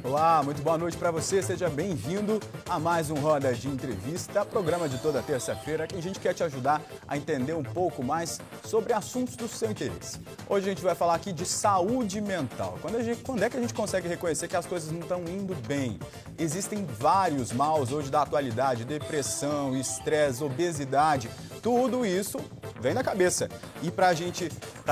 Olá, muito boa noite para você, seja bem-vindo a mais um Roda de Entrevista, programa de toda terça-feira que a gente quer te ajudar a entender um pouco mais sobre assuntos do seu interesse. Hoje a gente vai falar aqui de saúde mental. Quando é que a gente consegue reconhecer que as coisas não estão indo bem? Existem vários maus hoje da atualidade, depressão, estresse, obesidade, tudo isso vem da cabeça. E para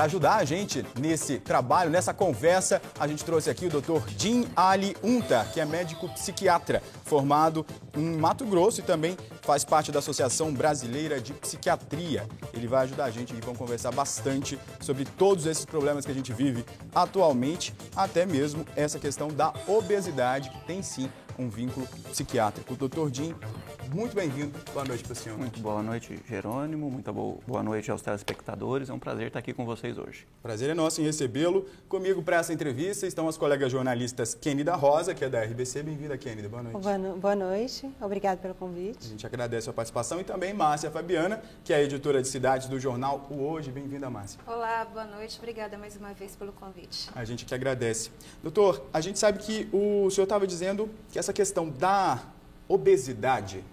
ajudar a gente nesse trabalho, nessa conversa, a gente trouxe aqui o Dr. Jim Ali Unta, que é médico psiquiatra, formado em Mato Grosso e também faz parte da Associação Brasileira de Psiquiatria. Ele vai ajudar a gente e vamos conversar bastante sobre todos esses problemas que a gente vive atualmente, até mesmo essa questão da obesidade, que tem sim um vínculo psiquiátrico. Dr. Jim, muito bem-vindo. Boa noite para o senhor. Muito boa noite, Jerônimo. Muito boa noite aos telespectadores. É um prazer estar aqui com vocês hoje. Prazer é nosso em recebê-lo. Comigo para essa entrevista estão as colegas jornalistas Kênida Rosa, que é da RBC. Bem-vinda, Kênida. Boa noite. Boa noite. Obrigado pelo convite. A gente agradece a participação. E também Márcia Fabiana, que é a editora de cidades do jornal O Hoje. Bem-vinda, Márcia. Olá, boa noite. Obrigada mais uma vez pelo convite. A gente que agradece. Doutor, a gente sabe que o senhor estava dizendo que essa questão da obesidade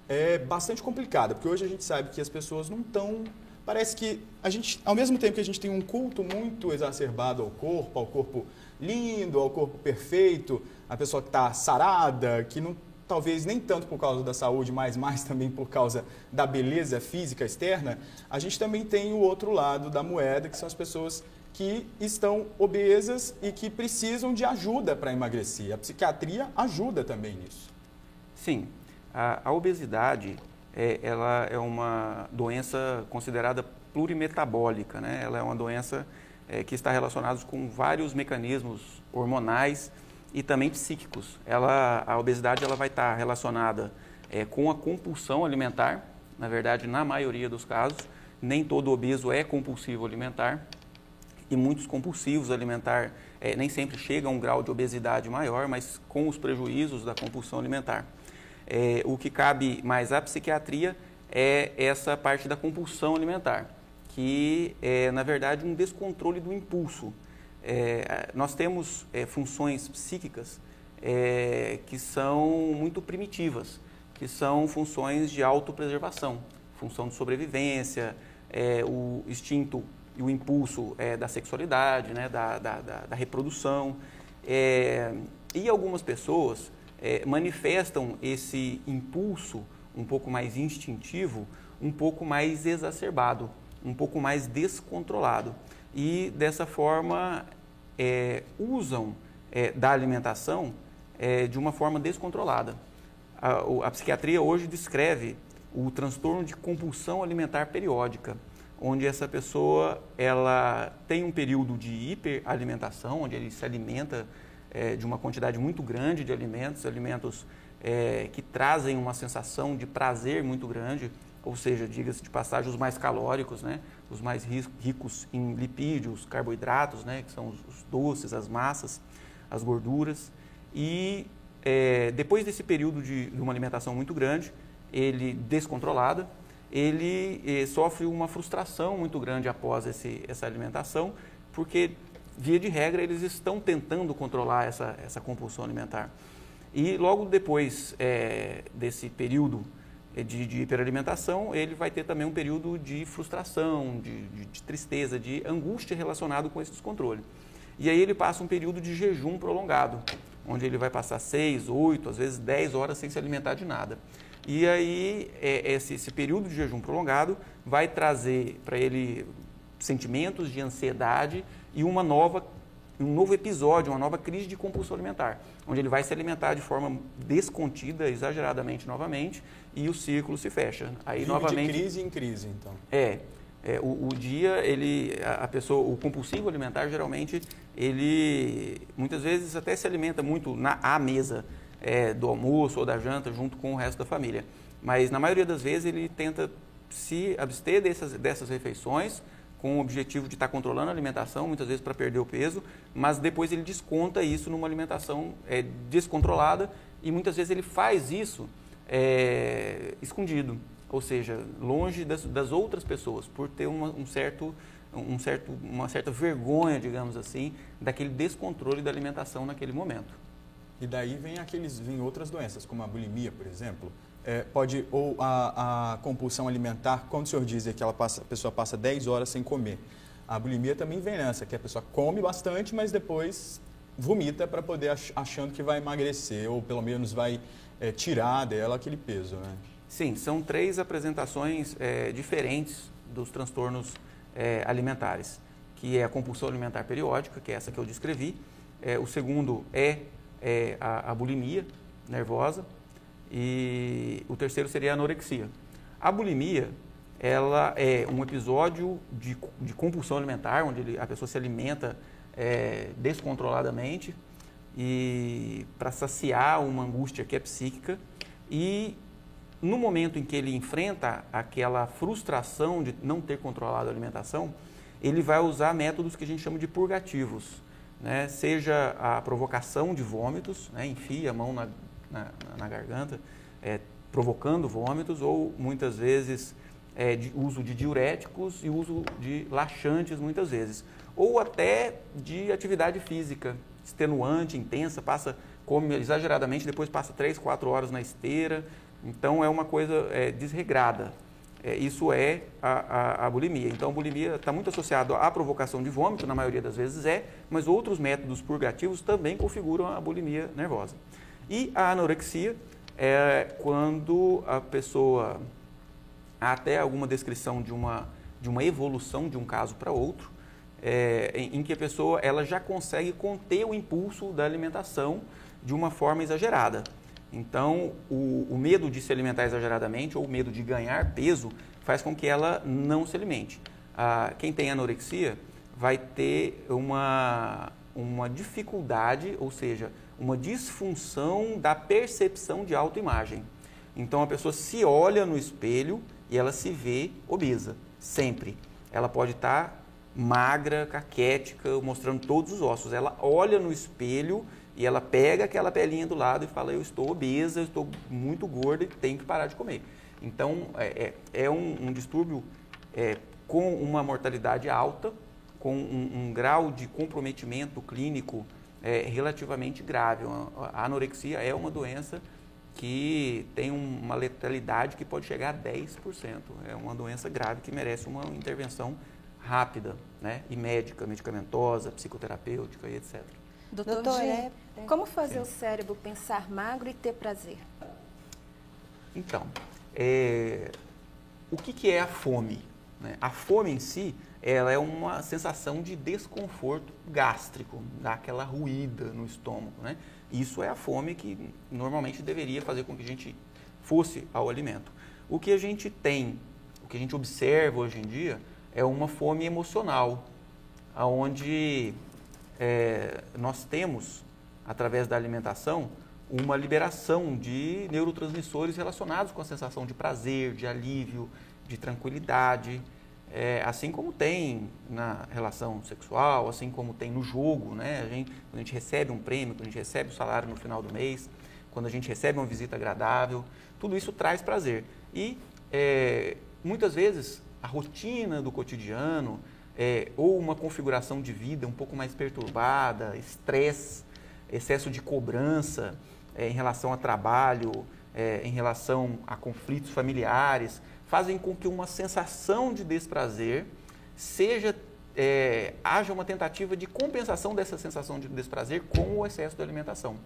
é bastante complicada, porque hoje a gente sabe que as pessoas não estão... Parece que a gente, ao mesmo tempo que a gente tem um culto muito exacerbado ao corpo lindo, ao corpo perfeito, a pessoa que está sarada, que não, talvez nem tanto por causa da saúde, mas mais também por causa da beleza física externa, a gente também tem o outro lado da moeda, que são as pessoas que estão obesas e que precisam de ajuda para emagrecer. A psiquiatria ajuda também nisso. Sim. A obesidade, ela é uma doença considerada plurimetabólica, né? Ela é uma doença que está relacionada com vários mecanismos hormonais e também psíquicos. A obesidade ela vai estar relacionada com a compulsão alimentar. Na verdade, na maioria dos casos, nem todo obeso é compulsivo alimentar. E muitos compulsivos alimentar nem sempre chegam a um grau de obesidade maior, mas com os prejuízos da compulsão alimentar. O que cabe mais à psiquiatria é essa parte da compulsão alimentar, que é, na verdade, um descontrole do impulso. Nós temos funções psíquicas que são muito primitivas, que são funções de autopreservação, função de sobrevivência, o instinto e o impulso da sexualidade, né, da reprodução. E algumas pessoas manifestam esse impulso um pouco mais instintivo, um pouco mais exacerbado, um pouco mais descontrolado. E dessa forma usam da alimentação de uma forma descontrolada. A psiquiatria hoje descreve o transtorno de compulsão alimentar periódica, onde essa pessoa ela tem um período de hiperalimentação, onde ele se alimenta de uma quantidade muito grande de alimentos que trazem uma sensação de prazer muito grande, ou seja, diga-se de passagem, os mais calóricos, né? Os mais ricos em lipídios, carboidratos, né? Que são os doces, as massas, as gorduras. E depois desse período de uma alimentação muito grande, ele descontrolada, ele sofre uma frustração muito grande após essa alimentação, porque via de regra, eles estão tentando controlar essa compulsão alimentar. E logo depois desse período de hiperalimentação, ele vai ter também um período de frustração, de tristeza, de angústia relacionado com esse descontrole. E aí ele passa um período de jejum prolongado, onde ele vai passar 6, 8, às vezes 10 horas sem se alimentar de nada. E aí esse período de jejum prolongado vai trazer para ele sentimentos de ansiedade e um novo episódio, uma nova crise de compulsão alimentar, onde ele vai se alimentar de forma descontida, exageradamente novamente, e o círculo se fecha. Aí novamente de crise em crise, então. O dia, o compulsivo alimentar, geralmente, ele muitas vezes até se alimenta muito à mesa do almoço ou da janta junto com o resto da família. Mas na maioria das vezes ele tenta se abster dessas refeições, com o objetivo de estar controlando a alimentação, muitas vezes para perder o peso, mas depois ele desconta isso numa alimentação descontrolada e muitas vezes ele faz isso escondido, ou seja, longe das outras pessoas, por ter um certo uma certa vergonha, digamos assim, daquele descontrole da alimentação naquele momento. E daí vem outras doenças, como a bulimia, por exemplo. Ou a compulsão alimentar, quando o senhor diz que a pessoa passa 10 horas sem comer. A bulimia também vem nessa, que a pessoa come bastante, mas depois vomita para poder achando que vai emagrecer, ou pelo menos vai tirar dela aquele peso, né? Sim, são 3 apresentações diferentes dos transtornos alimentares, que é a compulsão alimentar periódica, que é essa que eu descrevi. O segundo é a bulimia nervosa e o terceiro seria a anorexia. A bulimia, ela é um episódio de compulsão alimentar, onde a pessoa se alimenta descontroladamente e para saciar uma angústia que é psíquica, e no momento em que ele enfrenta aquela frustração de não ter controlado a alimentação, ele vai usar métodos que a gente chama de purgativos, né? Seja a provocação de vômitos, né? Enfia a mão na garganta, provocando vômitos, ou muitas vezes de uso de diuréticos e uso de laxantes muitas vezes, ou até de atividade física extenuante, intensa, come exageradamente, depois passa 3, 4 horas na esteira. Então, é uma coisa desregrada. Isso é a bulimia. Então, a bulimia está muito associada à provocação de vômito, na maioria das vezes mas outros métodos purgativos também configuram a bulimia nervosa. E a anorexia é quando a pessoa, há até alguma descrição de uma evolução de um caso para outro, em que a pessoa ela já consegue conter o impulso da alimentação de uma forma exagerada. Então, o medo de se alimentar exageradamente ou o medo de ganhar peso faz com que ela não se alimente. Quem tem anorexia vai ter uma dificuldade, ou seja, uma disfunção da percepção de autoimagem. Então, a pessoa se olha no espelho e ela se vê obesa, sempre. Ela pode estar magra, caquética, mostrando todos os ossos. Ela olha no espelho e ela pega aquela pelinha do lado e fala: eu estou obesa, eu estou muito gorda e tenho que parar de comer. Então, é um distúrbio com uma mortalidade alta, com um grau de comprometimento clínico relativamente grave. A anorexia é uma doença que tem uma letalidade que pode chegar a 10%. É uma doença grave que merece uma intervenção rápida, né? E médica, medicamentosa, psicoterapêutica e etc. Doutor G, como fazer o cérebro pensar magro e ter prazer? Então, o que é a fome, né? A fome em si, ela é uma sensação de desconforto gástrico, dá aquela ruída no estômago, né? Isso é a fome que normalmente deveria fazer com que a gente fosse ao alimento. O que a gente tem, o que a gente observa hoje em dia é uma fome emocional, onde nós temos, através da alimentação, uma liberação de neurotransmissores relacionados com a sensação de prazer, de alívio, de tranquilidade, assim como tem na relação sexual, assim como tem no jogo, né? Quando a gente recebe um prêmio, quando a gente recebe o salário no final do mês, quando a gente recebe uma visita agradável, tudo isso traz prazer. E muitas vezes a rotina do cotidiano, ou uma configuração de vida um pouco mais perturbada, estresse, excesso de cobrança em relação a trabalho, em relação a conflitos familiares, fazem com que uma sensação de desprazer haja uma tentativa de compensação dessa sensação de desprazer com o excesso da alimentação.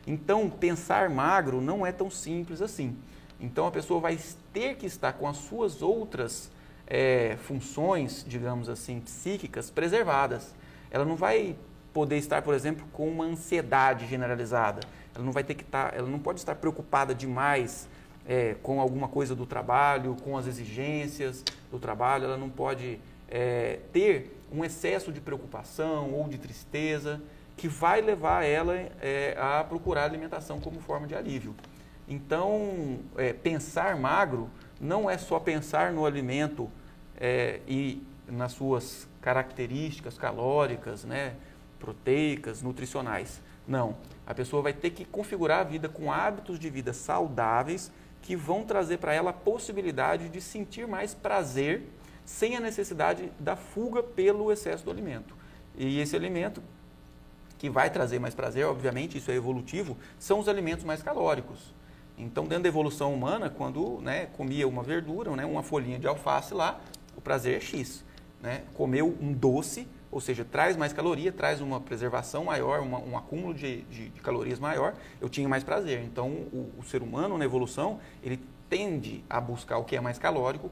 Então, pensar magro não é tão simples assim. Então, a pessoa vai ter que estar com as suas outras funções, digamos assim, psíquicas preservadas. Ela não vai poder estar, por exemplo, com uma ansiedade generalizada. Ela não pode estar preocupada demais com alguma coisa do trabalho, com as exigências do trabalho. Ela não pode ter um excesso de preocupação ou de tristeza que vai levar ela a procurar alimentação como forma de alívio. Então, pensar magro não é só pensar no alimento e nas suas características calóricas, né, proteicas, nutricionais. Não, a pessoa vai ter que configurar a vida com hábitos de vida saudáveis que vão trazer para ela a possibilidade de sentir mais prazer sem a necessidade da fuga pelo excesso do alimento. E esse alimento que vai trazer mais prazer, obviamente, isso é evolutivo, são os alimentos mais calóricos. Então, dentro da evolução humana, quando comia uma verdura, uma folhinha de alface lá, o prazer é X. Comeu um doce, ou seja, traz mais caloria, traz uma preservação maior, um acúmulo de calorias maior, eu tinha mais prazer. Então, o ser humano, na evolução, ele tende a buscar o que é mais calórico,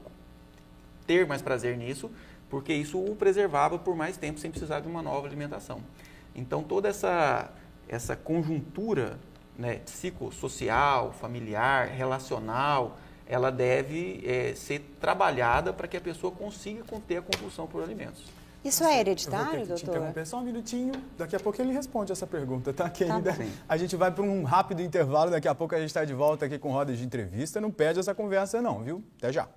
ter mais prazer nisso, porque isso o preservava por mais tempo sem precisar de uma nova alimentação. Então, toda essa conjuntura psicossocial, familiar, relacional, ela deve ser trabalhada para que a pessoa consiga conter a compulsão por alimentos. Isso é hereditário, doutor? Eu vou ter que te interromper só um minutinho, daqui a pouco ele responde essa pergunta, tá, querida? Tá, a gente vai para um rápido intervalo, daqui a pouco a gente está de volta aqui com Roda de Entrevista, não perde essa conversa não, viu? Até já!